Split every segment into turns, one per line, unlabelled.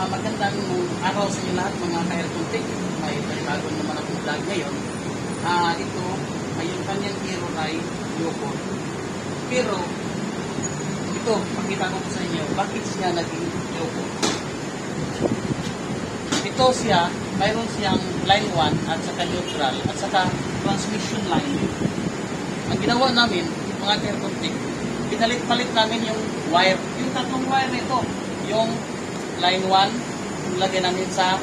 Magandang araw sa inyo lahat mga ka-aircontic. May panibago naman akong vlog ngayon. Ito ay yung kanyang hero ay Yoko. Pero ito, pakita ko sa inyo bakit siya naging Yoko. Ito siya, mayroon siyang line 1 at saka neutral at saka transmission line. Ang ginawa namin, mga ka-aircontic, pinalit-palit namin yung wire. Yung tatlong wire na ito, yung line 1, ilagay namin sa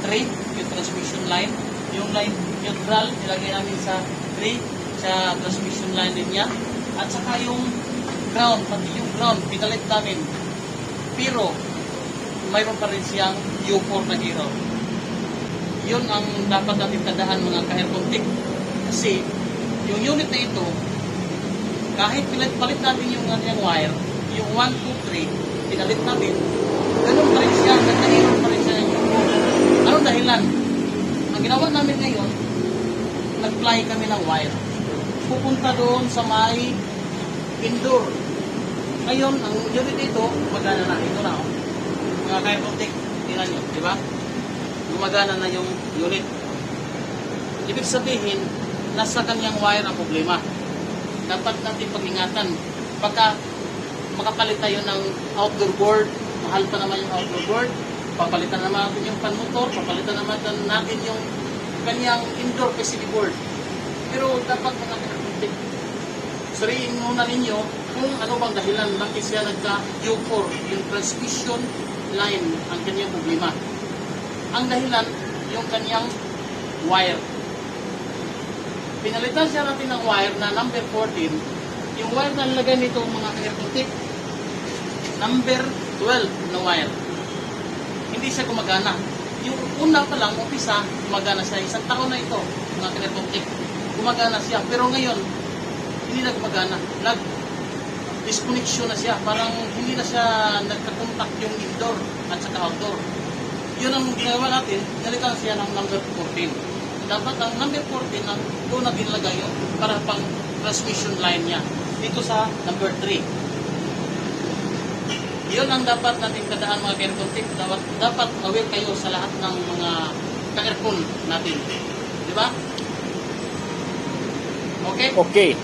3, yung transmission line. Yung line neutral, ilagay namin sa 3, sa transmission line din niya. At saka yung ground, pati yung ground, pinalit namin. Pero, mayroon pa rin siyang U4 na hero. Yun ang dapat natin tandaan mga ka-aircontic. Kasi, yung unit na ito, kahit pinalit natin yung kanyang wire, yung 1, 2, 3, pinalit natin, ganun pa rin siya, nagkahirap pa rin siya yung U4. Anong dahilan? Ang ginawa namin ngayon, nag-fly kami ng wire. Pupunta doon sa may indoor. Ngayon, ang unit dito, gumagana na. Ito na, mga ka-aircontic, tingnan nyo, di ba? Gumagana na yung unit. Ibig sabihin, nasa kanyang wire ang problema. Dapat natin pag-ingatan. Pagka makapalit tayo ng outdoor board, mahal pa naman yung outdoor board, papalitan naman natin yung pan-motor, papalitan naman natin yung kanyang indoor PCB board. Pero dapat mga ka-aircontic, sariin muna ninyo kung ano bang dahilan bakit siya nagka-U4, yung transmission line ang kanyang problema. Ang dahilan, yung kanyang wire. Pinalitan siya natin ng wire na number 14. Yung wire na nilagay nito mga ka-aircontic, number 12 na wire. Hindi siya gumagana. Yung una pa lang, umpisa, gumagana siya. Isang taon na ito, mga ka-aircontic. Gumagana siya. Pero ngayon, hindi na gumagana. Nag-disconnection na siya. Parang hindi na siya nagka-contact yung indoor at saka outdoor. Yun ang ginawa natin, nalitan siya ng number 14. Dapat ang number 14 ang doon natin lagay yun para pang transmission line niya. Dito sa number 3. Yun ang dapat natin tandaan mga ka-aircontic. Dapat aware kayo sa lahat ng mga ka-aircon natin. Di ba? Okay?
Okay.